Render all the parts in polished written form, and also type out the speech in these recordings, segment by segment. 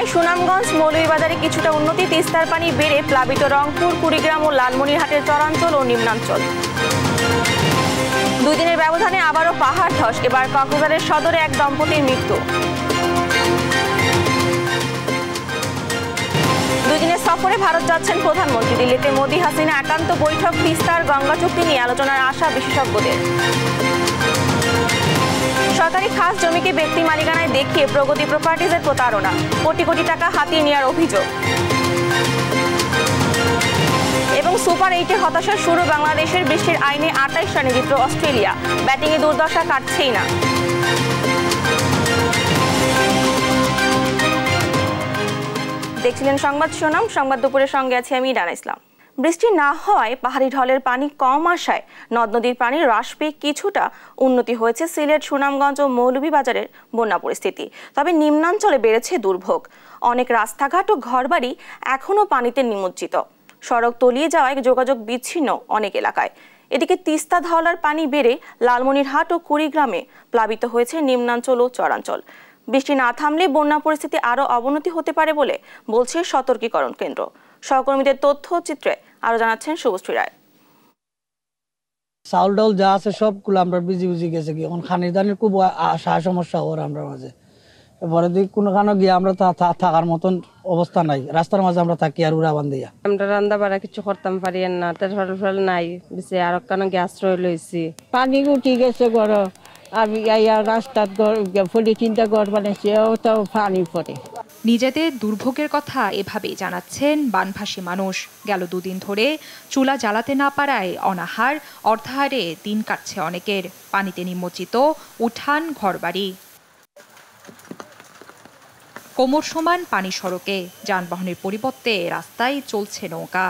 বন্যায় সুনামগঞ্জ মৌলভীবাজারে কিছুটা উন্নতি, তিস্তার পানি বেড়ে প্লাবিত রংপুর, কুড়িগ্রাম ও লালমনিরহাটের চরাঞ্চল ও নিম্নাঞ্চল। 2 দিনের ব্যবধানে আবারও পাহাড় ধস, এবার কক্সবাজারের সদরে এক দম্পতির মৃত্যু। 2 দিনের সফরে ভারত যাচ্ছেন প্রধানমন্ত্রী। দিল্লিতে মোদি হাসিনা একান্ত বৈঠক, তিস্তার গঙ্গা চুক্তি নিয়ে আলোচনার আশা বিশেষজ্ঞদের। সরকারি খাস জমিকে ব্যক্তি মালিকানায় দেখিয়ে প্রগতি প্রপার্টিজের প্রতারণা, কোটি কোটি টাকা হাতিয়ে নেওয়ার অভিযোগ। এবং সুপার 8-এ হতাশার শুরু বাংলাদেশের, বৃষ্টির আইনে 28 রানে জিতল অস্ট্রেলিয়া, ব্যাটিংয়ে দুর্দশা কাটছেই না। দেখছিলেন সংবাদ শিরোনাম, সংবাদ দুপুরের সঙ্গে আছি আমি ডানা ইসলাম। বৃষ্টি না হওয়ায় পাহাড়ি ঢলের পানি কম আসায় নদ নদীর পানি হ্রাস পেয়ে কিছুটা উন্নতি হয়েছে সিলেট, সুনামগঞ্জ ও মৌলভীবাজারের বন্যা পরিস্থিতি। তবে নিম্নাঞ্চলে বেড়েছে দুর্ভোগ, অনেক রাস্তাঘাট ও ঘরবাড়ি এখনও পানিতে নিমজ্জিত, সড়ক তলিয়ে যাওয়ায় যোগাযোগ বিচ্ছিন্ন অনেক এলাকায়। এদিকে তিস্তা ধওলার পানি বেড়ে লালমনিরহাট ও কুড়িগ্রামে প্লাবিত হয়েছে নিম্নাঞ্চল ও চরাঞ্চল। বৃষ্টি না থামলে বন্যা পরিস্থিতি আরও অবনতি হতে পারে বলে বলছে সতর্কীকরণ কেন্দ্র। সহকর্মীদের তথ্যচিত্রে আরো জানাচ্ছেন শুভশ্রী রায়। চাউল ডাউল যা আছে সবগুলো আমরা বুঝি গেছে কি এখন খানির দানির খুব সমস্যা ওর আমরা মাঝে। এবারে দিক কোনখানে গিয়ে আমরা থাকার মতন অবস্থা নাই, রাস্তার মাঝে আমরা থাকি আর উড়া বান্ধিয়া। আমরা রান্না বাড়া কিছু করতাম পারি না, তেল ফল নাই, বেশি আর কেন গ্যাস রয়ে লইছি, পানি উঠি গেছে ঘর, আর রাস্তার ফলি চিন্তা ঘর বানাইছে তাও পানি পড়ে। নিজেদের দুর্ভোগের কথা এভাবেই জানাচ্ছেন বানভাসী মানুষ। গেল 2 দিন ধরে চুলা জ্বালাতে না পারায় অনাহার, অর্ধাহারে দিন কাটছে অনেকের। পানিতে নিমজ্জিত উঠান, ঘরবাড়ি। কোমর সমান পানি সড়কে, যানবাহনের পরিবর্তে রাস্তায় চলছে নৌকা।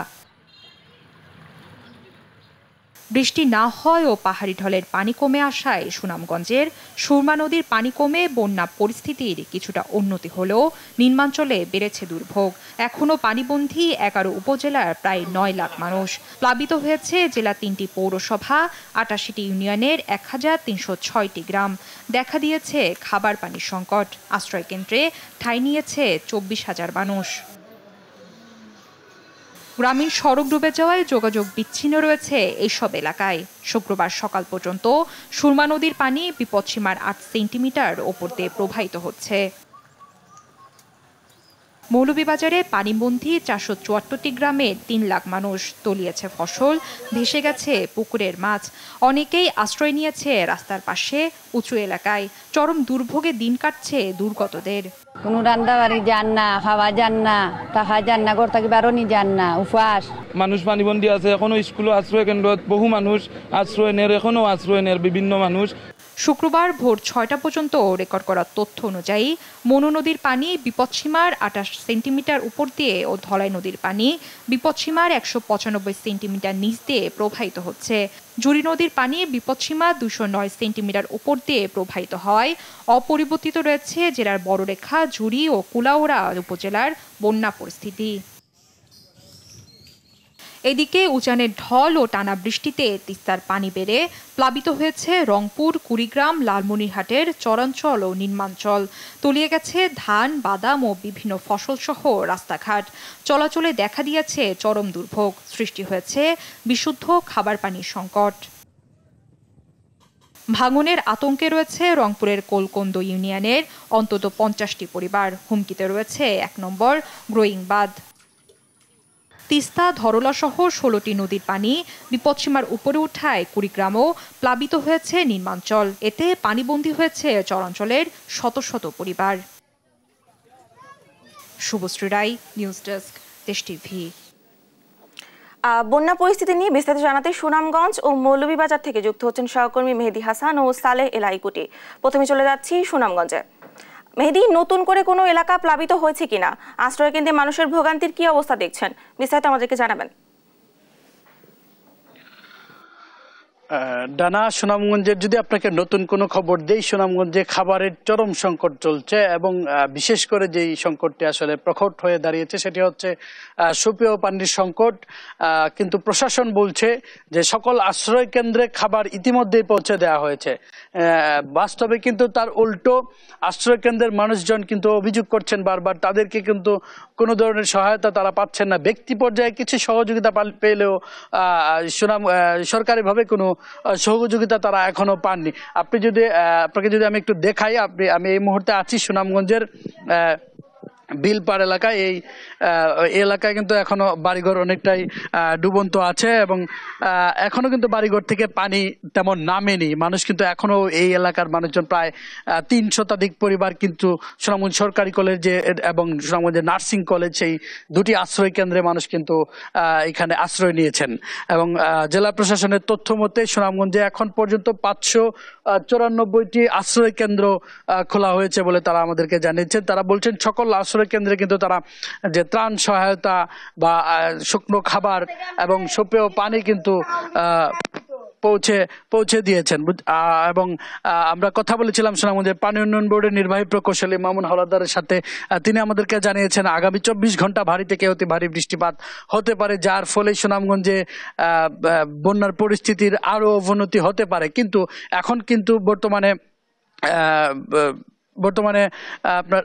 বৃষ্টি না হয় ও পাহাড়ি ঢলের পানি কমে আসায় সুনামগঞ্জের সুরমা নদীর পানি কমে বন্যা পরিস্থিতির কিছুটা উন্নতি হলেও নিম্নাঞ্চলে বেড়েছে দুর্ভোগ। এখনও পানিবন্দী 11 উপজেলার প্রায় 9 লাখ মানুষ। প্লাবিত হয়েছে জেলা 3টি পৌরসভা, 88টি ইউনিয়নের 1306টি গ্রাম। দেখা দিয়েছে খাবার পানির সংকট, আশ্রয়কেন্দ্রে ঠাঁই নিয়েছে 24,000 মানুষ। গ্রামীণ সড়ক ডুবে যাওয়ায় যোগাযোগ বিচ্ছিন্ন রয়েছে এইসব এলাকায়। শুক্রবার সকাল পর্যন্ত সুরমা নদীর পানি বিপদসীমার 8 সেন্টিমিটার ওপর দিয়ে প্রবাহিত হচ্ছে। মৌলভীবাজারে পানিবন্দী 474টি গ্রামে 3 লাখ মানুষ। তলিয়েছে ফসল, ভেসে গেছে পুকুরের মাছ। অনেকেই আশ্রয় নিয়েছে রাস্তার পাশে, উঁচু এলাকায়। চরম দুর্ভোগে দিন কাটছে দুর্গতদের। কোনো রান্না বাড়ি যান না, খাওয়া যান না, টাকা যান না, ঘর থাকি বারণই যান না, উপাস। মানুষ পানিবন্দী আছে, এখনো স্কুল আশ্রয় কেন্দ্রত বহু মানুষ আশ্রয় নেয়, এখনো আশ্রয় নেয় বিভিন্ন মানুষ। শুক্রবার ভোর 6টা পর্যন্ত রেকর্ড করা তথ্য অনুযায়ী মনু নদীর পানি বিপদসীমার 28 সেন্টিমিটার উপর দিয়ে ও ধলাই নদীর পানি বিপদসীমার 195 সেন্টিমিটার নিচ দিয়ে প্রবাহিত হচ্ছে। জুড়ি নদীর পানি বিপদসীমা 209 সেন্টিমিটার উপর দিয়ে প্রবাহিত হওয়ায় অপরিবর্তিত রয়েছে জেলার বড়রেখা, জুড়ি ও কুলাউড়া উপজেলার বন্যা পরিস্থিতি। এদিকে উজানের ঢল ও টানা বৃষ্টিতে তিস্তার পানি বেড়ে প্লাবিত হয়েছে রংপুর, কুড়িগ্রাম, লালমনিরহাটের চরাঞ্চল ও নিম্নাঞ্চল। তলিয়ে গেছে ধান, বাদাম ও বিভিন্ন ফসল সহ রাস্তাঘাট। চলাচলে দেখা দিয়েছে চরম দুর্ভোগ, সৃষ্টি হয়েছে বিশুদ্ধ খাবার পানির সংকট। ভাঙনের আতঙ্কে রয়েছে রংপুরের কোলকন্দ ইউনিয়নের অন্তত 50টি পরিবার। হুমকিতে রয়েছে 1 নম্বর গ্রোয়িং বাঁধ। তিস্তা, ধরলা সহ 16টি নদীর পানি বিপদসীমার উপরে উঠায় কুড়িগ্রামও প্লাবিত হয়েছে নিম্নাঞ্চল। এতে পানিবন্দী হয়েছে চরাঞ্চলের শত শত পরিবার। শুভশ্রী রায়, নিউজ ডেস্ক, দেশ টিভি। বন্যা পরিস্থিতি নিয়ে বিস্তারিত জানাতে সুনামগঞ্জ ও মৌলভীবাজার থেকে যুক্ত হচ্ছেন সহকর্মী মেহেদি হাসান ও সালেহ এলাইকুটি। প্রথমে চলে যাচ্ছি সুনামগঞ্জে। মেহেদি, নতুন করে কোনো এলাকা প্লাবিত হয়েছে কিনা, আশ্রয়কেন্দ্রে মানুষের ভোগান্তির কি অবস্থা দেখছেন, বিস্তারিত আমাদেরকে জানাবেন। ডানা, সুনামগঞ্জের যদি আপনাকে নতুন কোনো খবর দেই, সুনামগঞ্জে খাবারের চরম সংকট চলছে এবং বিশেষ করে যেই সংকটটি আসলে প্রকট হয়ে দাঁড়িয়েছে সেটি হচ্ছে সুপেয় পানির সংকট। কিন্তু প্রশাসন বলছে যে সকল আশ্রয় কেন্দ্রে খাবার ইতিমধ্যেই পৌঁছে দেওয়া হয়েছে। বাস্তবে কিন্তু তার উল্টো আশ্রয় কেন্দ্রের মানুষজন কিন্তু অভিযোগ করছেন বারবার তাদেরকে কিন্তু কোনো ধরনের সহায়তা তারা পাচ্ছেন না। ব্যক্তি পর্যায়ে কিছু সহযোগিতা পেলেও সরকারিভাবে কোনো সহযোগিতা তারা এখনো পাননি। আপনাকে যদি আমি একটু দেখাই, আমি এই মুহূর্তে আছি সুনামগঞ্জের বিলপাড় এলাকায়। এই এলাকায় কিন্তু এখনো বাড়িঘর অনেকটাই ডুবন্ত আছে এবং এখনো কিন্তু বাড়িঘর থেকে পানি তেমন নামেনি। মানুষ কিন্তু এখনো এই এলাকার মানুষজন প্রায় ৩ শতাধিক পরিবার কিন্তু সুনামগঞ্জ সরকারি কলেজ এবং সুনামগঞ্জের নার্সিং কলেজ, সেই দুটি আশ্রয় কেন্দ্রে মানুষ কিন্তু এখানে আশ্রয় নিয়েছেন। এবং জেলা প্রশাসনের তথ্য মতে সুনামগঞ্জে এখন পর্যন্ত 594টি আশ্রয় কেন্দ্র খোলা হয়েছে বলে তারা আমাদেরকে জানিয়েছেন। তারা বলছেন সকল আশ্রয় কেন্দ্রে কিন্তু তারা যে ত্রাণ সহায়তা বা শুকনো খাবার এবং সুপেয় পানি কিন্তু পৌঁছে দিয়েছেন। এবং আমরা কথা বলেছিলাম সুনামগঞ্জের পানি উন্নয়ন বোর্ডের নির্বাহী প্রকৌশলী মামুন হাওলাদারের সাথে। তিনি আমাদেরকে জানিয়েছেন আগামী 24 ঘন্টা ভারী থেকে অতি ভারী বৃষ্টিপাত হতে পারে, যার ফলে সুনামগঞ্জে বন্যার পরিস্থিতির আরো অবনতি হতে পারে। কিন্তু এখন কিন্তু বর্তমানে আপনার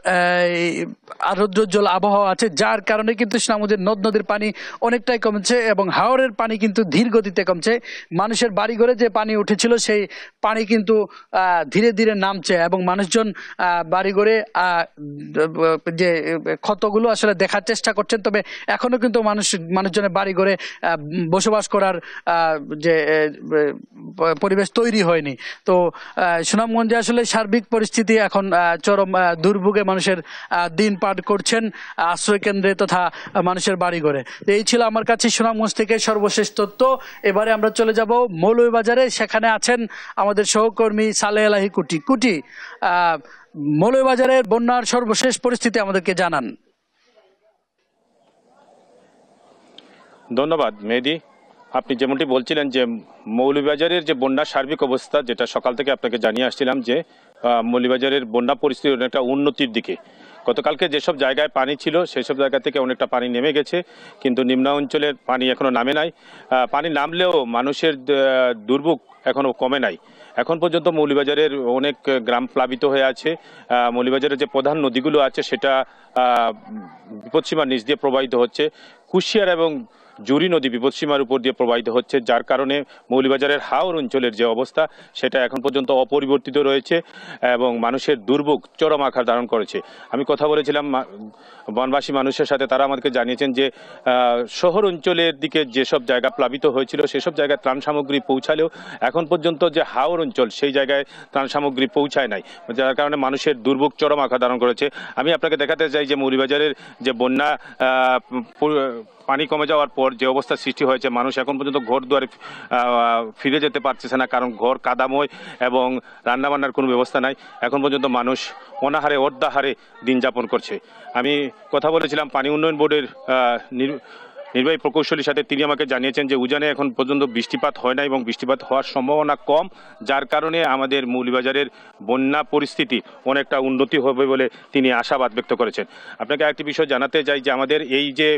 আরৌদ্রোজ্জ্বল আবহাওয়া আছে, যার কারণে কিন্তু সুনামগঞ্জের নদ নদীর পানি অনেকটাই কমছে এবং হাওরের পানি কিন্তু ধীর গতিতে কমছে। মানুষের বাড়িঘরে যে পানি উঠেছিল সেই পানি কিন্তু ধীরে ধীরে নামছে এবং মানুষজন বাড়িঘরে যে ক্ষতগুলো আসলে দেখার চেষ্টা করছেন। তবে এখনো কিন্তু মানুষজনের বাড়িঘরে বসবাস করার যে পরিবেশ তৈরি হয়নি। তো সুনামগঞ্জে আসলে সার্বিক পরিস্থিতি এখন চরম দুর্ভোগে মানুষের দিন পার করছেন আশ্রয় কেন্দ্রে তথা মানুষের বাড়িঘরে। এই ছিল আমার কাছে সুনামগঞ্জ থেকে সর্বশেষ তথ্য। এবারে আমরা চলে যাব মৌলভীবাজারে। সেখানে আছেন আমাদের সহকর্মী সালেহ আলাহি কুটি। মৌলভীবাজারের বন্যার সর্বশেষ পরিস্থিতি আমাদেরকে জানান। ধন্যবাদ মেহেদী। আপনি যেমনটি বলছিলেন যে মৌলভীবাজারের যে বন্যার সার্বিক অবস্থা, যেটা সকাল থেকে আপনাকে জানিয়ে আসছিলাম যে মৌলভীবাজারের বন্যা পরিস্থিতি অনেকটা উন্নতির দিকে। গতকালকে যেসব জায়গায় পানি ছিল সেসব জায়গা থেকে অনেকটা পানি নেমে গেছে, কিন্তু নিম্ন অঞ্চলের পানি এখনো নামে নাই। পানি নামলেও মানুষের দুর্ভোগ এখনো কমে নাই। এখন পর্যন্ত মৌলভীবাজারের অনেক গ্রাম প্লাবিত হয়ে আছে। মৌলভীবাজারের যে প্রধান নদীগুলো আছে সেটা বিপদসীমার নিচ দিয়ে প্রবাহিত হচ্ছে। কুশিয়ার এবং জুরি নদী বিপদসীমার উপর দিয়ে প্রবাহিত হচ্ছে, যার কারণে মৌলভীবাজারের হাওর অঞ্চলের যে অবস্থা সেটা এখন পর্যন্ত অপরিবর্তিত রয়েছে এবং মানুষের দুর্ভোগ চরম আকার ধারণ করেছে। আমি কথা বলেছিলাম বনবাসী মানুষের সাথে, তারা আমাদেরকে জানিয়েছেন যে শহর অঞ্চলের দিকে যেসব জায়গা প্লাবিত হয়েছিল সেসব জায়গায় ত্রাণ সামগ্রী পৌঁছালেও এখন পর্যন্ত যে হাওর অঞ্চল সেই জায়গায় ত্রাণ সামগ্রী পৌঁছায় নাই, যার কারণে মানুষের দুর্ভোগ চরম আকার ধারণ করেছে। আমি আপনাকে দেখাতে চাই যে মৌলভীবাজারের যে বন্যা পানি কমে যাওয়ার পর যে অবস্থা সৃষ্টি হয়েছে, মানুষ এখন পর্যন্ত ঘর দুয়ারে ফিরে যেতে পারতেছে না, কারণ ঘর কাদাময় এবং রান্নাবান্নার কোনো ব্যবস্থা নাই। এখন পর্যন্ত মানুষ অনাহারে অর্ধাহারে দিন যাপন করছে। আমি কথা বলেছিলাম পানি উন্নয়ন বোর্ডের নির্বাহী প্রকৌশলীর সাথে। তিনি আমাকে জানিয়েছেন যে উজানে এখন পর্যন্ত বৃষ্টিপাত হয় না এবং বৃষ্টিপাত হওয়ার সম্ভাবনা কম, যার কারণে আমাদের মৌলভীবাজারের বন্যা পরিস্থিতি অনেকটা উন্নতি হবে বলে তিনি আশাবাদ ব্যক্ত করেছেন। আপনাকে আরেকটি বিষয় জানাতে চাই যে আমাদের এই যে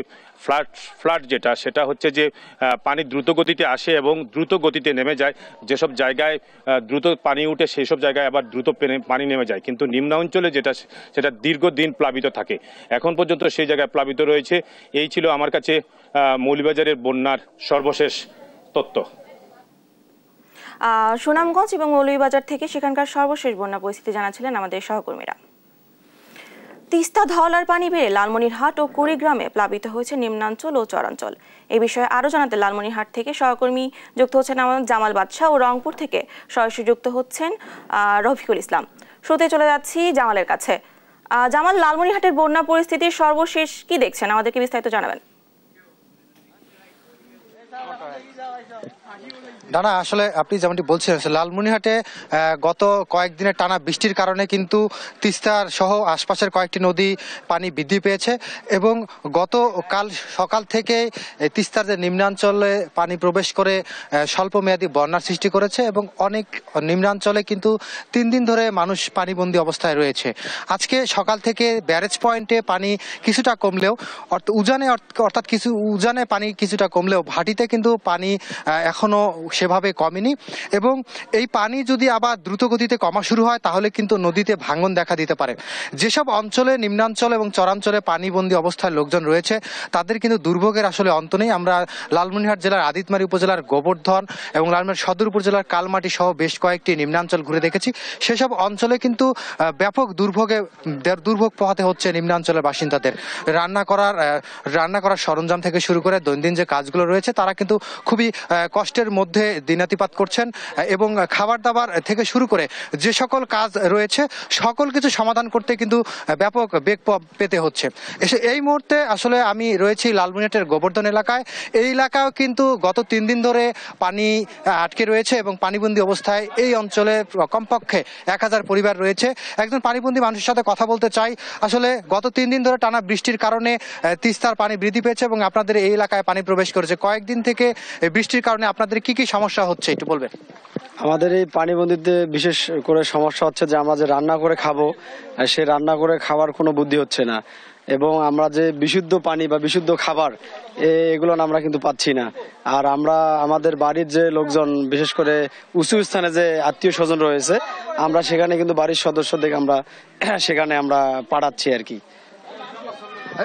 ফ্লাড সেটা হচ্ছে যে পানি দ্রুত গতিতে আসে এবং দ্রুত গতিতে নেমে যায়। যেসব জায়গায় দ্রুত পানি উঠে সেই সব জায়গায় আবার দ্রুত পানি নেমে যায়, কিন্তু নিম্ন অঞ্চলে সেটা দীর্ঘদিন প্লাবিত থাকে। এখন পর্যন্ত সেই জায়গায় প্লাবিত রয়েছে। এই ছিল আমার কাছে মৌলভীবাজারের বন্যার সর্বশেষ তথ্য। সুনামগঞ্জ এবং মৌলভীবাজার থেকে সেখানকার সর্বশেষ বন্যা পরিস্থিতি জানাচ্ছিলেন আমাদের সহকর্মীরা। তিস্তা ধওলার পানি বেড়ে লালমনিরহাট ও কুড়িগ্রামে প্লাবিত হয়েছে নিম্নাঞ্চল ও চরাঞ্চল। এই বিষয়ে আরো জানাতে লালমনিরহাট থেকে সহকর্মী যুক্ত হচ্ছেন আমাদের জামাল বাদশাহ ও রংপুর থেকে সরাসরি যুক্ত হচ্ছেন রফিকুল ইসলাম। শুরুতে চলে যাচ্ছি জামালের কাছে। জামাল, লালমনিরহাটের বন্যা পরিস্থিতির সর্বশেষ কি দেখছেন, আমাদেরকে বিস্তারিত জানাবেন। ডানা, আসলে আপনি যেমনটি বলছিলেন লালমনিরহাটে গত কয়েকদিনের টানা বৃষ্টির কারণে কিন্তু তিস্তার সহ আশপাশের কয়েকটি নদী পানি বৃদ্ধি পেয়েছে এবং গতকাল সকাল থেকে তিস্তার যে নিম্নাঞ্চলে পানি প্রবেশ করে স্বল্পমেয়াদী বন্যার সৃষ্টি করেছে এবং অনেক নিম্নাঞ্চলে কিন্তু 3 দিন ধরে মানুষ পানিবন্দী অবস্থায় রয়েছে। আজকে সকাল থেকে ব্যারেজ পয়েন্টে পানি কিছুটা কমলেও অর্থাৎ উজানে পানি কিছুটা কমলেও ভাটিতে কিন্তু পানি এখনো সেভাবে কমেনি এবং এই পানি যদি আবার দ্রুত গতিতে কমা শুরু হয় তাহলে কিন্তু নদীতে ভাঙন দেখা দিতে পারে। যেসব অঞ্চলে নিম্নাঞ্চল এবং চরাঞ্চলে পানিবন্দী অবস্থায় লোকজন রয়েছে তাদের কিন্তু দুর্ভোগের আসলে অন্ত নেই। আমরা লালমনিরহাট জেলার আদিতমারি উপজেলার গোবর্ধন এবং লালমনিরহাট সদর উপজেলার কালমাটি সহ বেশ কয়েকটি নিম্নাঞ্চল ঘুরে দেখেছি। সেসব অঞ্চলে কিন্তু ব্যাপক দুর্ভোগ পোহাতে হচ্ছে নিম্নাঞ্চলের বাসিন্দাদের। রান্না করার সরঞ্জাম থেকে শুরু করে দৈনন্দিন যে কাজগুলো রয়েছে তারা কিন্তু খুবই কষ্টের মধ্যে দিনাতিপাত করছেন এবং খাবার দাবার থেকে শুরু করে যে সকল কাজ রয়েছে সকল কিছু সমাধান করতে কিন্তু ব্যাপক বেগ পেতে হচ্ছে। এই মুহূর্তে আসলে আমি রয়েছি লালমনিরহাটের গোবর্ধন এলাকায়। এই এলাকাও কিন্তু গত 3 দিন ধরে পানি আটকে রয়েছে এবং পানিবন্দী অবস্থায় এই অঞ্চলে কমপক্ষে 1000 পরিবার রয়েছে। একজন পানিবন্দী মানুষের সাথে কথা বলতে চাই। আসলে গত 3 দিন ধরে টানা বৃষ্টির কারণে তিস্তার পানি বৃদ্ধি পেয়েছে এবং আপনাদের এই এলাকায় পানি প্রবেশ করেছে। কয়েকদিন থেকে বৃষ্টির কারণে আপনাদের কি কি সমস্যা হচ্ছে একটু বলবেন? আমাদের এই পানিবন্দিতে বিশেষ করে সমস্যা হচ্ছে যে আমরা যে রান্না করে খাবো সেই রান্না করে খাওয়ার কোনো বুদ্ধি হচ্ছে না এবং আমরা যে বিশুদ্ধ পানি বা বিশুদ্ধ খাবার এগুলো আমরা কিন্তু পাচ্ছি না। আর আমরা আমাদের বাড়ির যে লোকজন বিশেষ করে উঁচু স্থানে যে আত্মীয় স্বজন রয়েছে আমরা সেখানে কিন্তু বাড়ির সদস্যদের আমরা সেখানে আমরা পাঠাচ্ছি আর কি।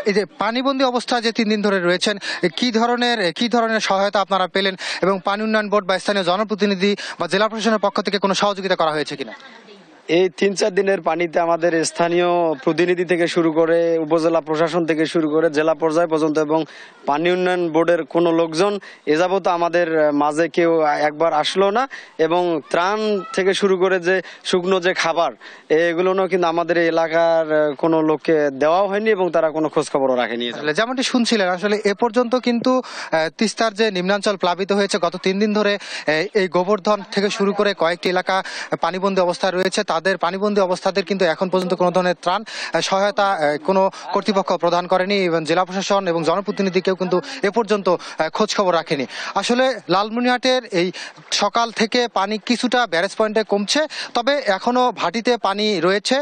এই যে পানিবন্দী অবস্থা যে 3 দিন ধরে রয়েছেন কি ধরনের সহায়তা আপনারা পেলেন এবং পানি উন্নয়ন বোর্ড বা স্থানীয় জনপ্রতিনিধি বা জেলা প্রশাসনের পক্ষ থেকে কোনো সহযোগিতা করা হয়েছে কিনা? এই 3-4 দিনের পানিতে আমাদের স্থানীয় প্রতিনিধি থেকে শুরু করে উপজেলা প্রশাসন থেকে শুরু করে জেলা পর্যায় পর্যন্ত এবং পানি উন্নয়ন বোর্ডের কোনো লোকজন এ যাবত আমাদের মাঝে কেউ একবার আসলো না এবং ত্রাণ থেকে শুরু করে যে শুকনো যে খাবার এগুলোও কিন্তু আমাদের এলাকার কোনো লোককে দেওয়াও হয়নি এবং তারা কোনো খোঁজ খবরও রাখেনি। যেমনটি শুনছিলেন আসলে এ পর্যন্ত কিন্তু তিস্তার যে নিম্নাঞ্চল প্লাবিত হয়েছে গত 3 দিন ধরে এই গোবর্ধন থেকে শুরু করে কয়েকটি এলাকা পানিবন্দী অবস্থায় রয়েছে। তাদের পানিবন্দী অবস্থাদের কিন্তু এখন পর্যন্ত কোনো ধরনের ত্রাণ সহায়তা কোনো কর্তৃপক্ষ প্রদান করেনি এবং জেলা প্রশাসন এবং জনপ্রতিনিধি কেউ কিন্তু এ পর্যন্ত খোঁজ খবর রাখেনি। আসলে লালমনিরহাটের এই সকাল থেকে পানি কিছুটা ব্যারেজ পয়েন্টে কমছে, তবে এখনো ভাটিতে পানি রয়েছে।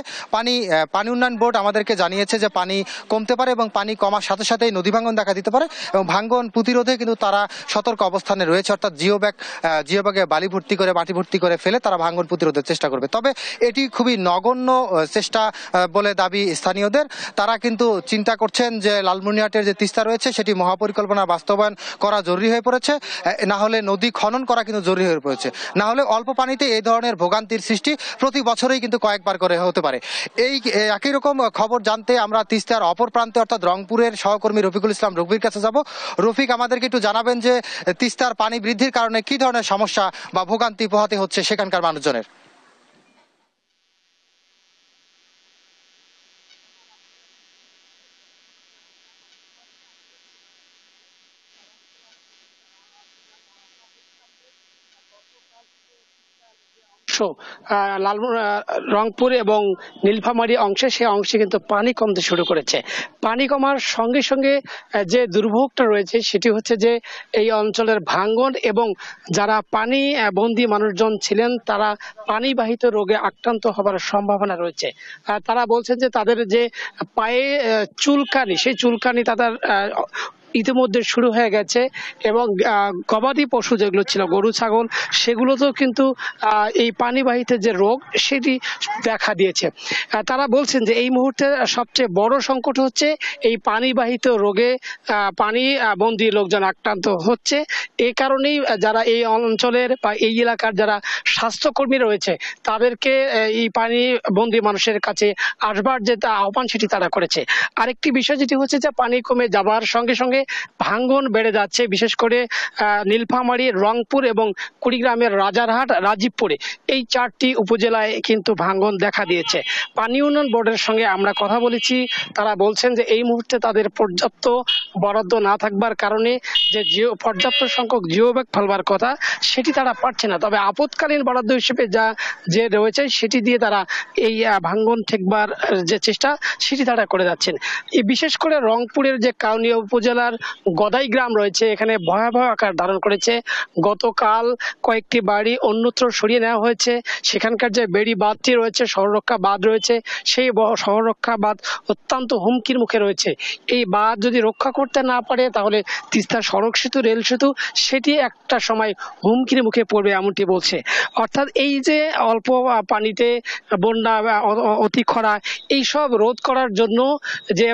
পানি উন্নয়ন বোর্ড আমাদেরকে জানিয়েছে যে পানি কমতে পারে এবং পানি কমার সাথে সাথেই নদী ভাঙ্গন দেখা দিতে পারে এবং ভাঙ্গন প্রতিরোধে কিন্তু তারা সতর্ক অবস্থানে রয়েছে, অর্থাৎ জিও ব্যাগে বালি ভর্তি করে মাটি ভর্তি করে ফেলে তারা ভাঙ্গন প্রতিরোধের চেষ্টা করবে। তবে এটি খুবই নগণ্য চেষ্টা বলে দাবি স্থানীয়দের। তারা কিন্তু চিন্তা করছেন যে লালমনিরহাটের যে তিস্তা রয়েছে সেটি মহাপরিকল্পনা বাস্তবায়ন করা জরুরি হয়ে পড়েছে, না হলে নদী খনন করা কিন্তু জরুরি হয়ে পড়েছে। না হলে অল্প পানিতে এই ধরনের ভোগান্তির সৃষ্টি প্রতি বছরেই কিন্তু কয়েকবার করে হতে পারে। এই একই রকম খবর জানতে আমরা তিস্তার অপর প্রান্তে অর্থাৎ রংপুরের সহকর্মী রফিকুল ইসলাম রফির কাছে যাব। রফিক, আমাদেরকে একটু জানাবেন যে তিস্তার পানি বৃদ্ধির কারণে কি ধরনের সমস্যা বা ভোগান্তি পোহাতে হচ্ছে সেখানকার মানুষজনের? রংপুর এবং নীলফামারী অংশে সেই অংশে কিন্তু পানি কমতে শুরু করেছে। পানি কমার সঙ্গে সঙ্গে যে দুর্ভোগটা রয়েছে সেটি হচ্ছে যে এই অঞ্চলের ভাঙ্গন এবং যারা পানি বন্দী মানুষজন ছিলেন তারা পানিবাহিত রোগে আক্রান্ত হবার সম্ভাবনা রয়েছে। তারা বলছেন যে তাদের যে পায়ে চুলকানি, সেই চুলকানি তাদের ইতিমধ্যে শুরু হয়ে গেছে এবং গবাদি পশু যেগুলো ছিল গরু ছাগল সেগুলোতেও কিন্তু এই পানিবাহিত যে রোগ সেটি দেখা দিয়েছে। তারা বলছেন যে এই মুহূর্তে সবচেয়ে বড় সংকট হচ্ছে এই পানিবাহিত রোগে পানি বন্দী লোকজন আক্রান্ত হচ্ছে। এই কারণেই যারা এই অঞ্চলের বা এই এলাকার যারা স্বাস্থ্যকর্মী রয়েছে তাদেরকে এই পানি বন্দী মানুষের কাছে আসবার যে আহ্বান সেটি তারা করেছে। আরেকটি বিষয় যেটি হচ্ছে যে পানি কমে যাবার সঙ্গে সঙ্গে ভাঙ্গন বেড়ে যাচ্ছে, বিশেষ করে নীলফামারী, রংপুর এবং কুড়িগ্রামের রাজারহাট, রাজীবপুরে এই 4টি উপজেলায় কিন্তু ভাঙ্গন দেখা দিয়েছে। পানি উন্নয়ন বোর্ডের সঙ্গে আমরা কথা বলেছি, তারা বলছেন যে এই মুহূর্তে তাদের পর্যাপ্ত বরাদ্দ না থাকবার কারণে যে পর্যাপ্ত সংখ্যক জিও ব্যাগ ফেলবার কথা সেটি তারা পারছে না। তবে আপৎকালীন বরাদ্দ হিসেবে যে রয়েছে সেটি দিয়ে তারা এই ভাঙ্গন ঠেকবার যে চেষ্টা সেটি তারা করে যাচ্ছেন। বিশেষ করে রংপুরের যে কাউনিয়া উপজেলার গদাই গ্রাম রয়েছে, এখানে ভয়াবহ আকার ধারণ করেছে। গতকাল কয়েকটি বাড়ি অন্যত্র সরিয়ে নেওয়া হয়েছে। সেখানকার যে বেড়ি বাঁধটি রয়েছে, শহররক্ষা বাঁধ রয়েছে, সেই শহররক্ষা বাঁধ অত্যন্ত হুমকির মুখে রয়েছে। এই বাঁধ যদি রক্ষা করতে না পারে তাহলে তিস্তা সড়ক সেতু, রেল সেতু সেটি একটা সময় হুমকির মুখে পড়বে এমনটি বলছে। অর্থাৎ এই যে অল্প পানিতে বন্যা, অতি খরা, এইসব রোধ করার জন্য যে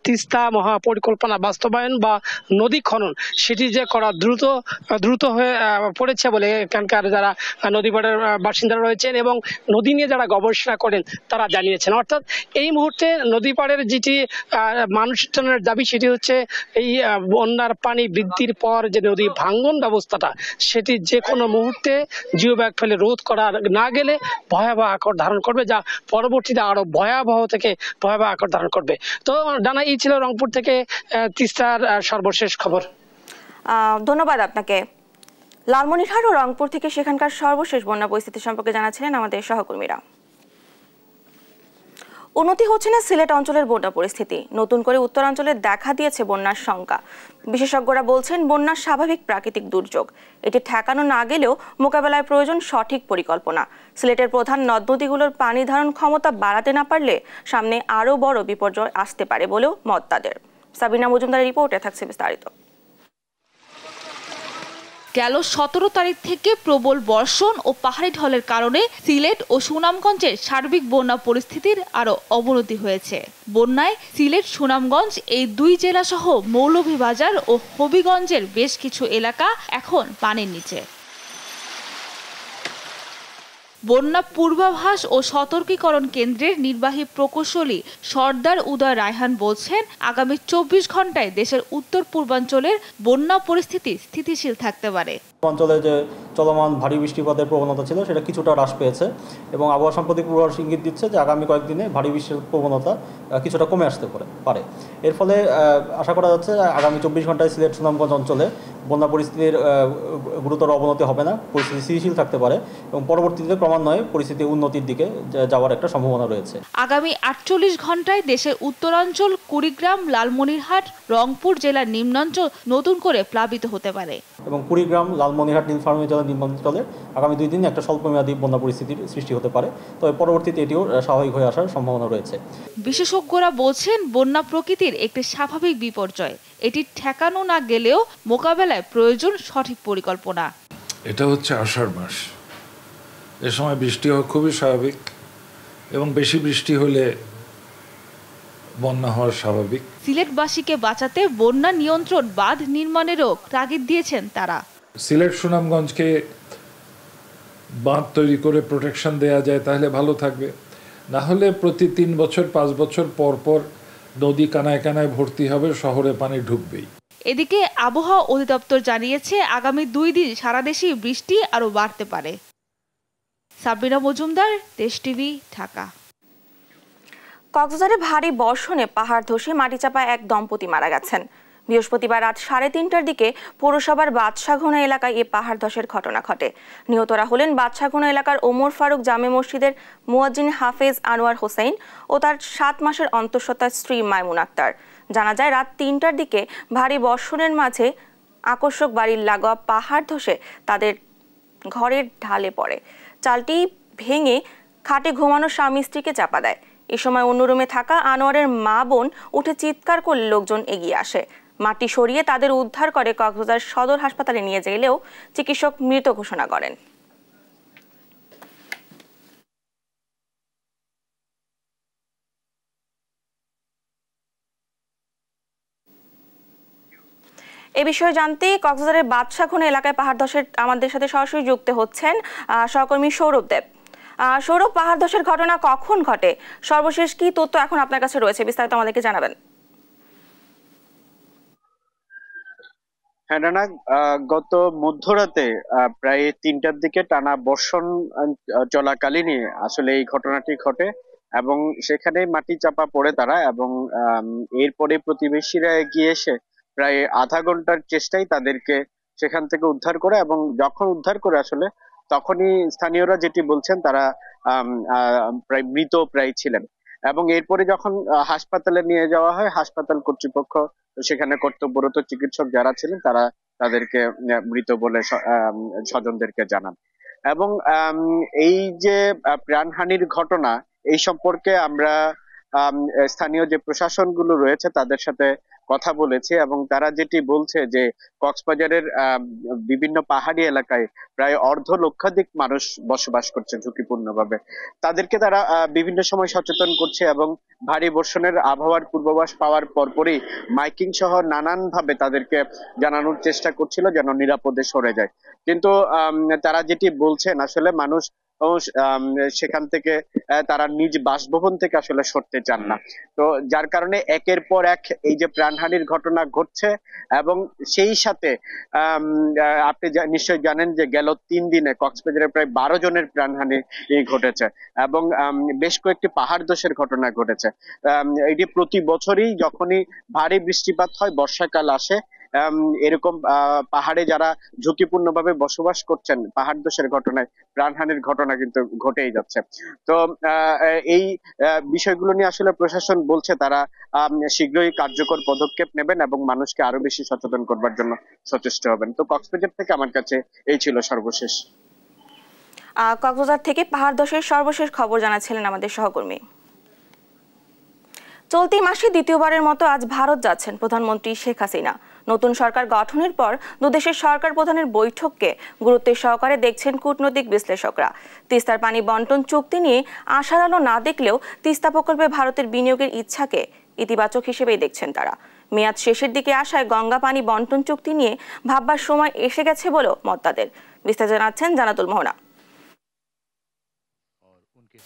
তিস্তা মহাপরিকল্পনা বাস্তবায়ন বা নদী খনন সেটি যে করা দ্রুত হয়ে পড়েছে বলে এখানকার যারা নদী পাড়ের বাসিন্দারা রয়েছেন এবং নদী নিয়ে যারা গবেষণা করেন তারা জানিয়েছেন। অর্থাৎ এই মুহূর্তে নদী পাড়ের যেটি মানুষজনের দাবি সেটি হচ্ছে এই বন্যার পানি বৃদ্ধির পর যে নদী ভাঙ্গন ব্যবস্থাটা সেটি যে কোনো মুহূর্তে জিও ব্যাগ ফেলে রোধ করা না গেলে ভয়াবহ আকার ধারণ করবে, যা পরবর্তীতে আরো ভয়াবহ থেকে ভয়াবহ আকার ধারণ করবে। তো ডানা, এই ছিল রংপুর থেকে তিস্তার সর্বশেষ খবর। ধন্যবাদ আপনাকে। লালমনিরহাট ও রংপুর থেকে সেখানকার সর্বশেষ বন্যা পরিস্থিতি সম্পর্কে জানাচ্ছিলেন আমাদের সহকর্মীরা। উন্নতি হচ্ছে না সিলেট অঞ্চলের বন্যা পরিস্থিতি। নতুন করে উত্তরাঞ্চলে দেখা দিয়েছে বন্যার শঙ্কা। বিশেষজ্ঞরা বলছেন বন্যা স্বাভাবিক প্রাকৃতিক দুর্যোগ, এটি ঠেকানো না গেলেও মোকাবেলায় প্রয়োজন সঠিক পরিকল্পনা। সিলেটের প্রধান নদ নদীগুলোর পানি ধারণ ক্ষমতা বাড়াতে না পারলে সামনে আরও বড় বিপর্যয় আসতে পারে বলেও মত তাদের। সাবিনা মজুমদারের রিপোর্টে থাকছে বিস্তারিত। গেল 17 তারিখ থেকে প্রবল বর্ষণ ও পাহাড়ি ঢলের কারণে সিলেট ও সুনামগঞ্জের সার্বিক বন্যা পরিস্থিতির আরও অবনতি হয়েছে। বন্যায় সিলেট, সুনামগঞ্জ এই দুই জেলা সহ মৌলভীবাজার ও হবিগঞ্জের বেশ কিছু এলাকা এখন পানির নিচে। বন্যা পূর্বাভাস ও সতর্কীকরণ কেন্দ্রের নির্বাহী প্রকৌশলী সর্দার উদয় রায়হান বলছেন, আগামী 24 ঘন্টায় দেশের উত্তর পূর্বাঞ্চলের বন্যা পরিস্থিতি স্থিতিশীল থাকতে পারে। অঞ্চলে যে চলমান ভারী বৃষ্টিপাতের প্রবণতা ছিল সেটা কিছুটা হ্রাস পেয়েছে এবং আবহাওয়া সাম্প্রতিক পূর্বাভাস ইঙ্গিত দিচ্ছে যে আগামী কয়েকদিনে ভারী বৃষ্টির প্রবণতা কিছুটা কমে আসতে পারে। এর ফলে আশা করা যাচ্ছে আগামী 24 ঘন্টায় সিলেট, সুনামগঞ্জ অঞ্চলে বন্যা পরিস্থিতির গুরুতর অবনতি হবে না, পরিস্থিতি স্থিতিশীল থাকতে পারে এবং পরবর্তীতে ক্রমান্বয়ে পরিস্থিতি উন্নতির দিকে যাওয়ার একটা সম্ভাবনা রয়েছে। আগামী 48 ঘন্টায় দেশের উত্তরাঞ্চল, কুড়িগ্রাম, লালমনিরহাট, রংপুর জেলার নিম্নাঞ্চল নতুন করে প্লাবিত হতে পারে এবং কুড়িগ্রাম, লালমনিরহাট, নীলফামারী জেলার নিম্নাঞ্চলে আগামী 2 দিনে একটা স্বল্পমেয়াদী বন্যা পরিস্থিতির সৃষ্টি হতে পারে, তবে পরবর্তীতে এটিও স্বাভাবিক হয়ে আসার সম্ভাবনা রয়েছে। বিশেষজ্ঞরা বলছেন, বন্যা প্রকৃতির একটি স্বাভাবিক বিপর্যয়, এটি ঠেকানো না গেলেও মোকাবেলায় প্রয়োজন সঠিক পরিকল্পনা। এটা হচ্ছে আষাঢ় মাস, এ সময় বৃষ্টি হওয়া খুবই স্বাভাবিক এবং বেশি বৃষ্টি হলে বন্যা হওয়া স্বাভাবিক। সিলেটবাসীকে বাঁচাতে বন্যা নিয়ন্ত্রণ বাঁধ নির্মাণেরও তাগিদ দিয়েছেন তারা। সিলেট, সুনামগঞ্জকে বাঁধ তৈরি করে প্রোটেকশন দেয়া যায় তাহলে ভালো থাকবে, না হলে প্রতি 3 বছর 5 বছর পর পর নদী কানায় কানায় ভর্তি হবে, শহরে পানি ঢুকবেই। এদিকে আবহাওয়া অধিদপ্তর জানিয়েছে, আগামী 2 দিন সারা দেশেই বৃষ্টি আরও বাড়তে পারে। সাবিনা মজুমদার, দেশ টিভি, ঢাকা। কক্সবাজারে ভারী বর্ষণে পাহাড় ধসে মাটিচাপায় এক দম্পতি মারা গেছেন। বৃহস্পতিবার রাত 3:30টার দিকে পৌরসভার বাদশাহঘোনা এলাকায় এই পাহাড় ধসের ঘটনা ঘটে। নিহতরা হলেন বাদশাহঘোনা এলাকার ওমর ফারুক জামে মসজিদের মুয়াজ্জিন হাফেজ আনোয়ার হোসেন ও তার 7 মাসের অন্তঃসত্ত্বা স্ত্রী মাইমুন আক্তার। জানা যায়, রাত 3টার দিকে ভারী বর্ষণের মাঝে আকর্ষক বাড়ির লাগোয়া পাহাড় ধসে তাদের ঘরের ঢালে পড়ে। চালটি ভেঙে খাটে ঘুমানো স্বামী স্ত্রীকে চাপা দেয়। এ সময় অন্য রুমে থাকা আনোয়ারের মা বোন উঠে চিৎকার করলে লোকজন এগিয়ে আসে। মাটি সরিয়ে তাদের উদ্ধার করে কক্সবাজার সদর হাসপাতালে নিয়ে গেলেও চিকিৎসক মৃত ঘোষণা করেন। এ বিষয়ে জানতে কক্সবাজারের বাদশাহঘোনা এলাকায় পাহাড় ধসের আমাদের সাথে সরাসরি যুক্ত হচ্ছেন সহকর্মী সৌরভ দেব। সৌরভ, পাহাড় ধসের ঘটনা কখন ঘটে, সর্বশেষ কি তথ্য এখন আপনার কাছে রয়েছে, বিস্তারিত আমাদেরকে জানাবেন। হ্যাঁ রানা, গত মধ্যরাতে প্রায় 3টার দিকে টানা বর্ষণ চলাকালীনই আসলে এই ঘটনাটি ঘটে এবং সেখানে মাটি চাপা পড়ে তারা এবং এরপরে প্রতিবেশীরা এগিয়ে এসে প্রায় আধা ঘন্টার চেষ্টায় তাদেরকে সেখান থেকে উদ্ধার করে এবং যখন উদ্ধার করে আসলে তখনই স্থানীয়রা যেটি বলছেন তারা প্রায় মৃত প্রায় ছিলেন এবং এরপরে যখন হাসপাতালে নিয়ে যাওয়া হয়, হাসপাতাল কর্তৃপক্ষ সেখানে কর্তব্যরত চিকিৎসক যারা ছিলেন তারা তাদেরকে মৃত বলে স্বজনদেরকে জানান এবং এই যে প্রাণহানির ঘটনা এই সম্পর্কে আমরা স্থানীয় যে প্রশাসনগুলো রয়েছে তাদের সাথে কথা বলেছি এবং তারা যেটি বলছে যে কক্সবাজারের বিভিন্ন পাহাড়ি এলাকায় প্রায় 1.5 লক্ষাধিক মানুষ বসবাস করছে ঝুঁকিপূর্ণভাবে। তাদেরকে তারা বিভিন্ন সময় সচেতন করছে এবং ভারী বর্ষণের আবহাওয়ার পূর্বাভাস পাওয়ার পরপরই মাইকিং সহ নানান ভাবে তাদেরকে জানানোর চেষ্টা করছিল যেন নিরাপদে সরে যায়, কিন্তু তারা যেটি বলছেন আসলে মানুষ সেখান থেকে তারা নিজ বাসভবন থেকে আসলে সরতে চান না, তো যার কারণে একের পর এক এই যে প্রাণহানির ঘটনা ঘটছে এবং সেই সাথে আপনি নিশ্চয়ই জানেন যে গেল 3 দিনে কক্সবাজারে প্রায় 12 জনের প্রাণহানি ঘটেছে এবং বেশ কয়েকটি পাহাড় ধসের ঘটনা ঘটেছে। এটি প্রতি বছরই যখনই ভারী বৃষ্টিপাত হয়, বর্ষাকাল আসে, এরকম পাহাড়ে যারা ঝুঁকিপূর্ণভাবে বসবাস করছেন পাহাড় ধসের ঘটনায় প্রাণহানির ঘটনা কিন্তু ঘটেই যাচ্ছে। তো এই বিষয়গুলো নিয়ে আসলে প্রশাসন বলছে তারা শীঘ্রই কার্যকর পদক্ষেপ নেবেন এবং মানুষকে আরো বেশি সচেতন করবার জন্য সচেষ্ট হবেন। তো কক্সবাজার থেকে আমার কাছে এই ছিল সর্বশেষ। কক্সবাজার থেকে পাহাড় ধসের সর্বশেষ খবর জানাচ্ছিলেন আমাদের সহকর্মী। চলতি মাসে দ্বিতীয়বারের মতো আজ ভারত যাচ্ছেন প্রধানমন্ত্রী শেখ হাসিনা। নতুন সরকার গঠনের পর দুদেশের সরকার প্রধানের বৈঠককে গুরুত্বের সহকারে দেখছেন কূটনৈতিক বিশ্লেষকরা। তিস্তার পানি বন্টন চুক্তি নিয়ে আশার আলো না দেখলেও তিস্তা প্রকল্পে ভারতের বিনিয়োগের ইচ্ছাকে ইতিবাচক হিসেবেই দেখছেন তারা। মেয়াদ শেষের দিকে আসায় গঙ্গা পানি বন্টন চুক্তি নিয়ে ভাববার সময় এসে গেছে বলেও মত তাদের। বিস্তারিত জানাচ্ছেন জানাতুল মোহনা।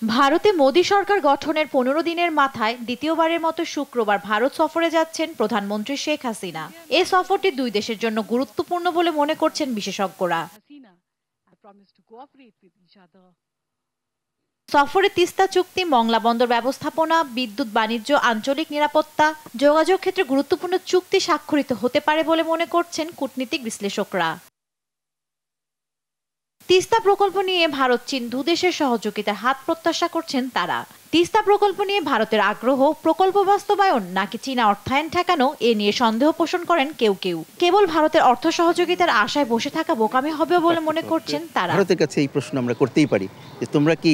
ভারতে মোদী সরকার গঠনের 15 দিনের মাথায় দ্বিতীয়বারের মতো শুক্রবার ভারত সফরে যাচ্ছেন প্রধানমন্ত্রী শেখ হাসিনা। এই সফরটি দুই দেশের জন্য গুরুত্বপূর্ণ বলে মনে করছেন বিশেষজ্ঞরা। সফরে তিস্তা চুক্তি, মংলা বন্দর ব্যবস্থাপনা, বিদ্যুৎ, বাণিজ্য, আঞ্চলিক নিরাপত্তা, যোগাযোগ ক্ষেত্রে গুরুত্বপূর্ণ চুক্তি স্বাক্ষরিত হতে পারে বলে মনে করছেন কূটনীতিক বিশ্লেষকরা। তিস্তা প্রকল্প নিয়ে ভারত চীন দুদেশের সহযোগিতার হাত প্রত্যাশা করছেন তারা। তিস্তা প্রকল্প নিয়ে ভারতের আগ্রহ, প্রকল্প বাস্তবায়ন নাকি চীনা অর্থায়ন ঠেকানো, এ নিয়ে সন্দেহ পোষণ করেন কেউ কেউ। কেবল ভারতের অর্থ সহযোগিতার আশায় বসে থাকা বোকামি হবে বলে মনে করছেন তারা। ভারতের কাছে এই প্রশ্ন আমরা করতেই পারি যে তোমরা কি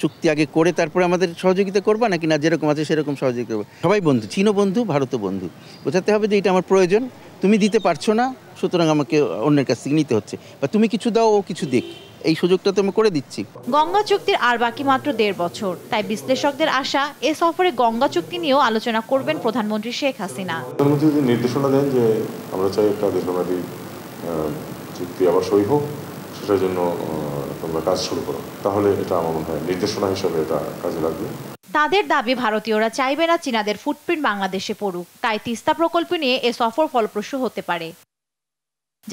চুক্তি আগে করে তারপরে আমাদের সহযোগিতা করবা নাকি না যেরকম আছে সেরকম সহযোগিতা করবে। সবাই বন্ধু, চীনও বন্ধু, ভারতও বন্ধু। বোঝাতে হবে যে এটা আমার প্রয়োজন, তুমি দিতে পারছো না, সুতরাং আমাকে অন্যের কাছ থেকে নিতে হচ্ছে, বা তুমি কিছু দাও ও কিছু দিক, এই সুযোগটা তো আমি করে দিচ্ছি। গঙ্গা চুক্তির আর বাকি মাত্র 1.5 বছর, তাই বিশ্লেষকদের আশা এ সফরে গঙ্গা চুক্তি নিয়েও আলোচনা করবেন প্রধানমন্ত্রী শেখ হাসিনা। প্রধানমন্ত্রী যদি নির্দেশনা দেন যে আমরা চাই একটা দীর্ঘমেয়াদী চুক্তি আবার সই হোক, সেটার জন্য তোমরা কাজ শুরু করো, তাহলে এটা আমার মনে হয় নির্দেশনা হিসেবে এটা কাজে লাগবে। তাদের দাবি ভারতীয়রা চাইবে না চীনাদের ফুটপ্রিন্ট বাংলাদেশে পড়ুক, তাই তিস্তা প্রকল্প নিয়ে এ সফর ফলপ্রসূ হতে পারে।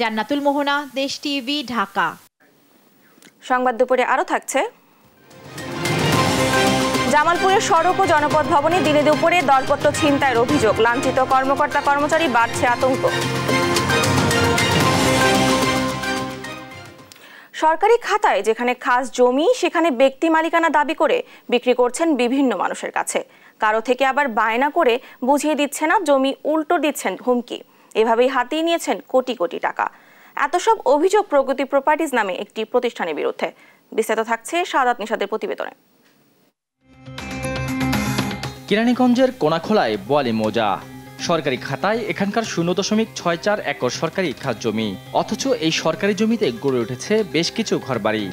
জান্নাতুল মোহনা, দেশ টিভি, ঢাকা। সংবাদ দুপুরে আরো থাকছে। জামালপুরের সড়ক ও জনপদ ভবনে দিনে দুপুরে দরপত্র ছিনতাইয়ের অভিযোগ, লাঞ্ছিত কর্মকর্তা কর্মচারী, বাড়ছে আতঙ্ক। সরকারি খাতায় যেখানে খাস জমি সেখানে ব্যক্তি মালিকানা দাবি করে বিক্রি করছেন বিভিন্ন মানুষের কাছে। কারো থেকে আবার বায়না করে বুঝিয়ে দিচ্ছে না, জমি উল্টো দিচ্ছেন হুমকি। এভাবেই হাতিয়ে নিয়েছেন কোটি কোটি টাকা। এত সব অভিযোগ প্রগতি প্রপার্টিজ নামে একটি প্রতিষ্ঠানের বিরুদ্ধে। বিস্তারিত থাকছে সাদাত নিশাদের প্রতিবেদনে। কেরানীগঞ্জের কোনাখোলায় বোয়ালি মৌজা। সরকারি খাতায় এখানকার 0.64 একর সরকারি খাস জমি, অথচ এই সরকারি জমিতে গড়ে উঠেছে বেশ কিছু ঘরবাড়ি।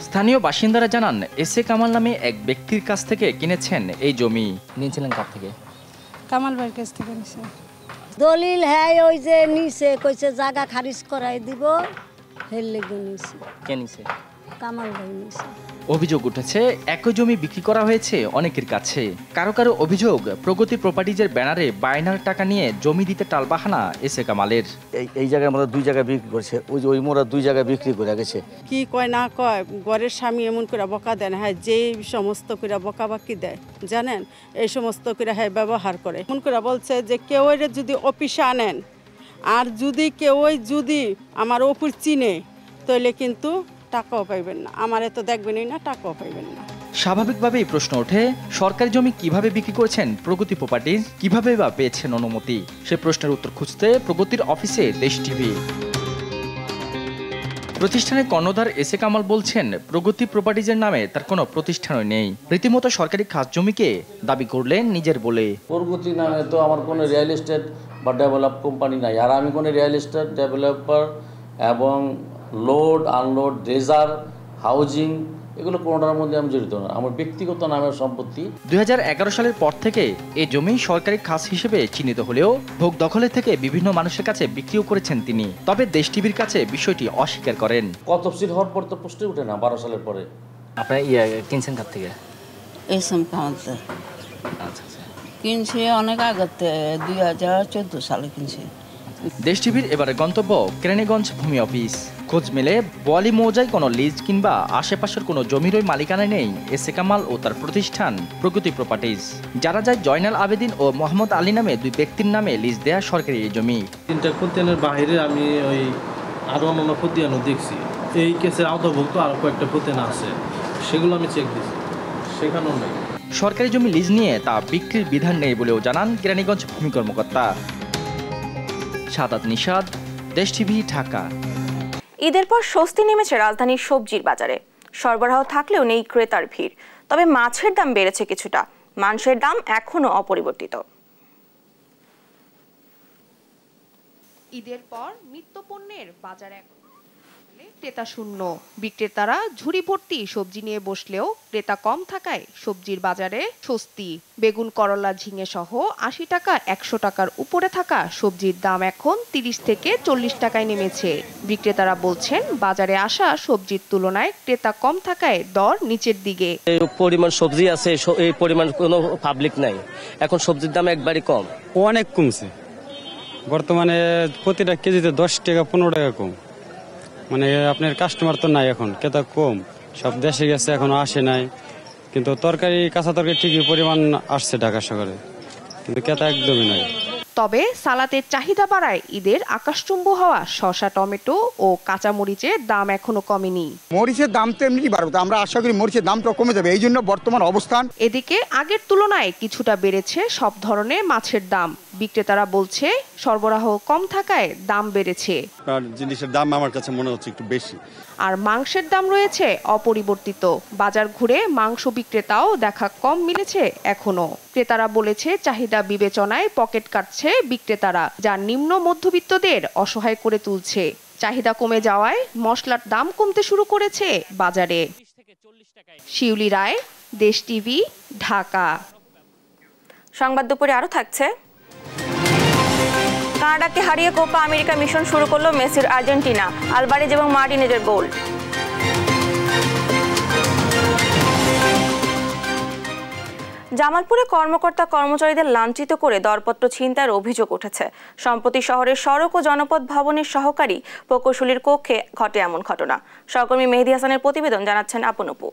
স্থানীয় বাসিন্দারা জানান, এসে কামাল নামে এক ব্যক্তির কাছ থেকে কিনেছেন এই জমি। নিয়েছিলেন কার থেকে? কামাল ভাইয়ের কাছ থেকে নিছে। দলিল হ্যাঁ ওই যে নিছে, কইছে জায়গা খারিজ করাই দিব, হেল লেগে নিছে। কে নিছে? কামাল ভাই নিছে। অভিযোগ উঠেছে একই জমি বিক্রি করা হয়েছে অনেকের কাছে। কারো কারো অভিযোগ প্রগতি প্রপার্টিজের ব্যানারে বায়নার টাকা নিয়ে জমি দিতে টালবাহানা এসে কামালের। এই জায়গায় আমরা 2 জায়গায় বিক্রি করছে, ওই মোড়া 2 জায়গায় বিক্রি করে গেছে। কি কয় না কয়, ঘরের স্বামী এমন করে বকা দেন, হ্যাঁ যে সমস্ত করে বকাবাকি দেয় জানেন, এই সমস্ত করে হ্যাঁ ব্যবহার করে। এমন করে বলছে যে কেউ যদি অফিসে আনেন আর যদি কেউ যদি আমার অপুর চিনে তাহলে কিন্তু টাকাও পাইবেন না, আমারে তো দেখবেনই না, টাকাও পাইবেন না। স্বাভাবিকভাবেই প্রশ্ন ওঠে, সরকারি জমি কিভাবে বিক্রি করেছেন প্রগতি প্রপার্টিজ, কিভাবে বা পেয়েছেন অনুমতি? সে প্রশ্নের উত্তর খুঁজতে প্রগতির অফিসে দেশ টিভি। প্রতিষ্ঠানের কর্ণধার এসে কামাল বলছেন, প্রগতি প্রপার্টিজের নামে তার কোনো প্রতিষ্ঠানই নেই। রীতিমতো সরকারি খাস জমিকে দাবি করলেন নিজের বলে। প্রগতি নামে তো আমার কোনো রিয়েল এস্টেট বা ডেভেলপ কোম্পানি নাই, আর আমি কোনো রিয়েল এস্টেট ডেভেলপার এবং লোড আনলোড ড্রেজার হাউজিং এগুলো কোনোটার মধ্যে আমি জড়িত না, আমার ব্যক্তিগত নামের সম্পত্তি। 2011 সালের পর থেকে এই জমি সরকারি খাস হিসেবে চিহ্নিত হলেও ভোগ দখলের থেকে বিভিন্ন মানুষের কাছে বিক্রিও করেছেন তিনি। তবে দেশ টিভির কাছে বিষয়টি অস্বীকার করেন। কত তফসিল হওয়ার পর তো প্রশ্ন উঠে না 12 সালের পরে। আপনার কিনছেন কার থেকে? এসএম কামালতে। আচ্ছা, কিনছে অনেক আগতে, 2014 সালে কিনছে। দেশ টিভির এবারে গন্তব্য কেরানীগঞ্জ ভূমি অফিস। খোঁজ মেলে বোয়ালি মৌজায় কোনো লিজ কিংবা আশেপাশের কোনো জমিরই মালিকানা নেই এসে কামাল ও তার প্রতিষ্ঠান প্রগতি প্রপার্টিজ। যারা যায় জয়নাল আবেদিন ও মোহাম্মদ আলী নামে 2 ব্যক্তির নামে লিজ দেয়া সরকারি এই জমি। 3টা খতিয়ানের বাইরে আমি ওই আরও অন্যান্য খতিয়ানও দেখছি, এই কেসের আওতাভুক্ত আরও কয়েকটা খতিয়ান আছে, সেগুলো আমি চেক দিচ্ছি, সেখানেও নেই। সরকারি জমি লিজ নিয়ে তা বিক্রির বিধান নেই বলেও জানান কেরানীগঞ্জ ভূমি কর্মকর্তা। সাদাত নিশাদ, দেশ টিভি, ঢাকা। ঈদের পর স্বস্তি নেমেছে রাজধানীর সবজির বাজারে। সরবরাহ থাকলেও নেই ক্রেতার ভিড়। তবে মাছের দাম বেড়েছে কিছুটা, মাংসের দাম এখনো অপরিবর্তিত। ঈদের পর নিত্যপণ্যের বাজার ক্রেতা শূন্য। বিক্রেতারা ঝুড়ি ভর্তি সবজি নিয়ে বসলেও ক্রেতা কম থাকায় সবজির বাজারে স্বস্তি। বেগুন, করলা, ঝিঙে সহ 80 টাকা 100 টাকার উপরে থাকা সবজির দাম এখন 30 থেকে 40 টাকায় নেমেছে। বিক্রেতারা বলছেন, বাজারে আসা সবজির তুলনায় ক্রেতা কম থাকায় দর নিচের দিকে। এই পরিমাণ সবজি আছে, এই পরিমাণ কোনো পাবলিক নাই, এখন সবজির দাম একবারই কম, অনেক কমছে। বর্তমানে প্রতিটা কেজিতে 10 টাকা 15 টাকা কম। মানে আপনার কাস্টমার তো নাই, এখন ক্রেতা কম, সব দেশে গেছে, এখনো আসে নাই। কিন্তু তরকারি, কাঁচা তরকারি ঠিকই পরিমাণ আসছে ঢাকা শহরে, কিন্তু ক্রেতা একদমই নাই। তবে সালাতের চাহিদা বাড়ায় ঈদের আকাশচুম্বী হওয়া শসা, টমেটো ও কাঁচামরিচের দাম এখনো কমেনি। মরিচের দাম তো এমনি বাড়বে, আমরা আশা করি মরিচের দামটা কমে যাবে, এই জন্য বর্তমান অবস্থান। এদিকে আগের তুলনায় কিছুটা বেড়েছে সব ধরনের মাছের দাম। বিক্রেতারা বলছে, সরবরাহ কম থাকায় দাম বেড়েছে। জিনিসের দাম আমার কাছে মনে হচ্ছে একটু বেশি। আর মাংসের দাম রয়েছে অপরিবর্তিত। বাজার ঘুরে মাংস বিক্রেতাও দেখা কম মিলেছে এখনো। ক্রেতারা বলেছে, চাহিদা বিবেচনায় পকেট কাটছে বিক্রেতারা, যা নিম্ন মধ্যবিত্তদের অসহায় করে তুলছে। চাহিদা কমে যাওয়ায় মশলার দাম কমতে শুরু করেছে বাজারে। শিউলি রায়, দেশ টিভি, ঢাকা। সংবাদ দুপুরে আরো থাকছে। কানাডাকে হারিয়ে কোপা আমেরিকা মিশন শুরু করলো মেসির আর্জেন্টিনা, আলভারেজ এবং মার্টিনেজের গোল। জামালপুরে কর্মকর্তা কর্মচারীদের লাঞ্ছিত করে দরপত্র ছিনতাইয়ের অভিযোগ উঠেছে। সম্প্রতি শহরের সড়ক ও জনপদ ভবনের সহকারী প্রকৌশলীর কক্ষে ঘটে এমন ঘটনা। সহকর্মী মেহেদী হাসানের প্রতিবেদন, জানাচ্ছেন আপনপু।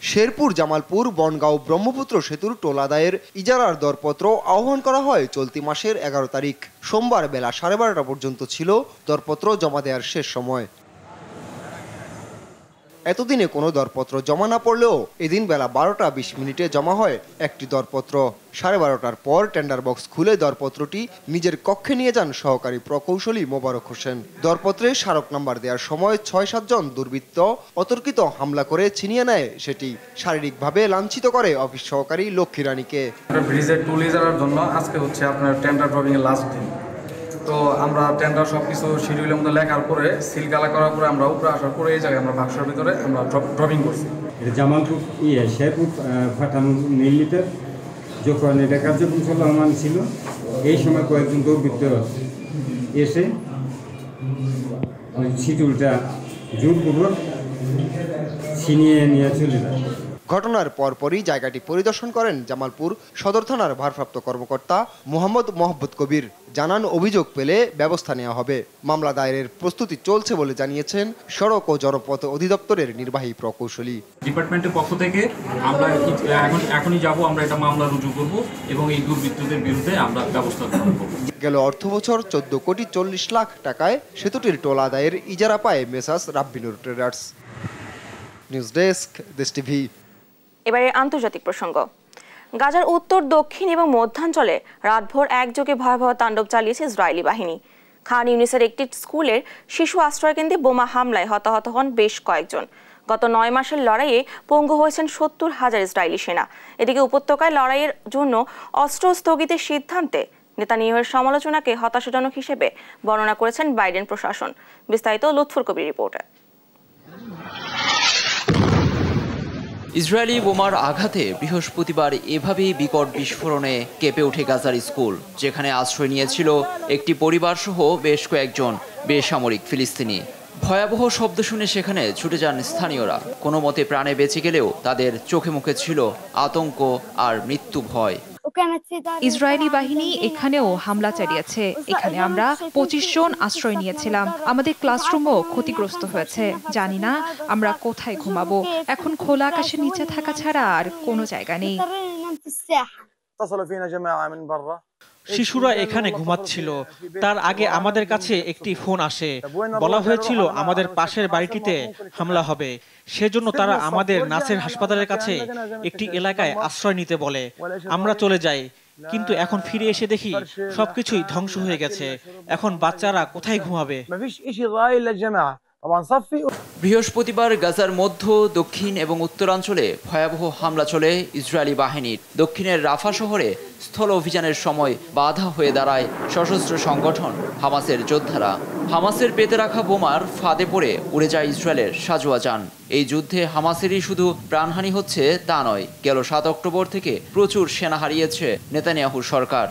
শেরপুর, জামালপুর, বনগাঁও ব্রহ্মপুত্র সেতুর টোল আদায়ের ইজারার দরপত্র আহ্বান করা হয় চলতি মাসের 11 তারিখ। সোমবার বেলা 12:30 পর্যন্ত ছিল দরপত্র জমা দেওয়ার শেষ সময়। এতদিনে কোনো দরপত্র জমা না পড়লেও এদিন বেলা 12:20 জমা হয় একটি দরপত্র। 12:30টার পর টেন্ডার বক্স খুলে দরপত্রটি নিজের কক্ষে নিয়ে যান সহকারী প্রকৌশলী মোবারক হোসেন। দরপত্রে স্মারক নাম্বার দেওয়ার সময় 6-7 জন দুর্বৃত্ত অতর্কিত হামলা করে ছিনিয়ে নেয় সেটি। শারীরিকভাবে লাঞ্ছিত করে অফিস সহকারী লক্ষ্মী রানীকে। ব্রিজের টুল ইজারার জন্য আজকে হচ্ছে আপনার টেন্ডার ড্রপিং এর লাস্ট দিন। তো আমরা টেন্ডার সবকিছু শিডিউলের মধ্যে লেখার পরে সিল গালা করার পরে আমরা উপরে আসার পরে এই জায়গায় আমরা বাক্সের ভিতরে আমরা ড্রপিং করছি। জামালপুর শেরপুর ফাটানো মিলিটার যখন এটা কার্যক্রম চলমান ছিল, এই সময় কয়েকজন দুর্বৃত্ত এসে ওই শিডিউলটা জোরপূর্বক ছিনিয়ে নিয়ে চলে যায়। ঘটনার পরপরই জায়গাটি পরিদর্শন করেন জামালপুর সদর থানার ভারপ্রাপ্ত কর্মকর্তা মোহাম্মদ মহব্বত কবির। জানান অভিযোগ পেলে ব্যবস্থা নেওয়া হবে। মামলা দায়েরের প্রস্তুতি চলছে বলে জানিয়েছেন সড়ক ও জনপথ অধিদপ্তরের নির্বাহী প্রকৌশলী। ডিপার্টমেন্টের পক্ষ থেকে আমরা এখনই যাব, আমরা এটা মামলা রুজু করব এবং এই দুর্বৃত্তদের বিরুদ্ধে আমরা ব্যবস্থা গ্রহণ করব। গেল অর্থবছর 14 কোটি 40 লাখ টাকায় সেতুটির টোল আদায়ের ইজারা পায় মেসার্স রাব্বিনুর ট্রেডার্স। নিউজ ডেস্ক, দেশ টিভি। এবারে আন্তর্জাতিক প্রসঙ্গ। গাজার উত্তর, দক্ষিণ এবং মধ্যাঞ্চলে রাতভর একযোগে ভয়াবহ তাণ্ডব চালিয়েছে ইসরায়েলি বাহিনী। খান ইউনিসের একটি স্কুলের শিশু আশ্রয়কেন্দ্রে বোমা হামলায় হতাহত হন বেশ কয়েকজন। গত 9 মাসের লড়াইয়ে পঙ্গু হয়েছেন 70,000 ইসরায়েলি সেনা। এদিকে উপত্যকায় লড়াইয়ের জন্য অস্ত্র স্থগিতের সিদ্ধান্তে নেতানিয়াহুর সমালোচনাকে হতাশাজনক হিসেবে বর্ণনা করেছেন বাইডেন প্রশাসন। বিস্তারিত লুৎফুর কবির রিপোর্টে। ইসরায়েলি বোমার আঘাতে বৃহস্পতিবার এভাবেই বিকট বিস্ফোরণে কেঁপে ওঠে গাজার স্কুল, যেখানে আশ্রয় নিয়েছিল একটি পরিবারসহ বেশ কয়েকজন বেসামরিক ফিলিস্তিনি। ভয়াবহ শব্দ শুনে সেখানে ছুটে যান স্থানীয়রা। কোনো মতে প্রাণে বেঁচে গেলেও তাদের চোখে মুখে ছিল আতঙ্ক আর মৃত্যু ভয়। ইসরায়েলি বাহিনী এখানেও হামলা চালিয়েছে। এখানে আমরা 25 জন আশ্রয় নিয়েছিলাম। আমাদের ক্লাসরুমও ক্ষতিগ্রস্ত হয়েছে। জানি না আমরা কোথায় ঘুমাবো। এখন খোলা আকাশের নিচে থাকা ছাড়া আর কোনো জায়গা নেই। শিশুরা এখানে ঘুমাচ্ছিল। তার আগে আমাদের কাছে একটি ফোন আসে, বলা হয়েছিল আমাদের পাশের বাড়িটিতে হামলা হবে। সেজন্য তারা আমাদের নাসের হাসপাতালের কাছে একটি এলাকায় আশ্রয় নিতে বলে। আমরা চলে যাই, কিন্তু এখন ফিরে এসে দেখি সবকিছুই ধ্বংস হয়ে গেছে। এখন বাচ্চারা কোথায় ঘুমাবে? বৃহস্পতিবার গাজার মধ্য, দক্ষিণ এবং উত্তরাঞ্চলে ভয়াবহ হামলা চলে ইসরায়েলি বাহিনীর। দক্ষিণের রাফা শহরে স্থল অভিযানের সময় বাধা হয়ে দাঁড়ায় সশস্ত্র সংগঠন হামাসের যোদ্ধারা। হামাসের পেতে রাখা বোমার ফাঁদে পড়ে উড়ে যায় ইসরায়েলের সাজোয়া যান। এই যুদ্ধে হামাসেরই শুধু প্রাণহানি হচ্ছে তা নয়, গেল 7 অক্টোবর থেকে প্রচুর সেনা হারিয়েছে নেতানিয়াহুর সরকার।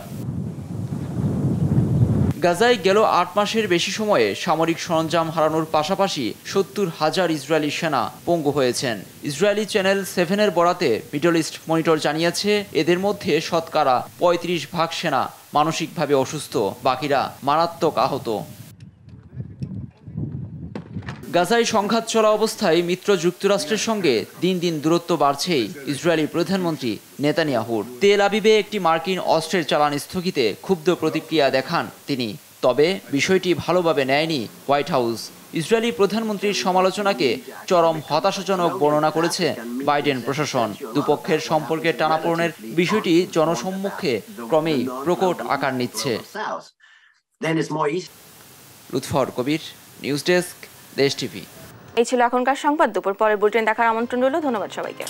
গাজায় গেল 8 মাসের বেশি সময়ে সামরিক সরঞ্জাম হারানোর পাশাপাশি 70,000 ইসরায়েলি সেনা পঙ্গু হয়েছেন। ইসরায়েলি চ্যানেল 7-এর বরাতে মিডল ইস্ট মনিটর জানিয়েছে, এদের মধ্যে শতকরা 35% সেনা মানসিকভাবে অসুস্থ, বাকিরা মারাত্মক আহত। গাজায় সংঘাত চলা অবস্থায় মিত্র যুক্তরাষ্ট্রের সঙ্গে দিন দিন দূরত্ব বাড়ছেই ইসরায়েলি প্রধানমন্ত্রী নেতানিয়াহুর। তেল আবিবে একটি মার্কিন অস্ত্রের চালান স্থগিতে ক্ষুব্ধ প্রতিক্রিয়া দেখান তিনি। তবে বিষয়টি ভালোভাবে নেয়নি হোয়াইট হাউস। ইসরায়েলি প্রধানমন্ত্রীর সমালোচনাকে চরম হতাশাজনক বর্ণনা করেছে বাইডেন প্রশাসন। দুপক্ষের সম্পর্কের টানাপোড়েনের বিষয়টি জনসম্মুখে ক্রমেই প্রকট আকার নিচ্ছে। লুৎফর কবির, নিউজ ডেস্ক, দেশ টিভি। এই ছিল এখনকার সংবাদ। দুপুর পরের বুলেটিন দেখার আমন্ত্রণ রইল। ধন্যবাদ সবাইকে।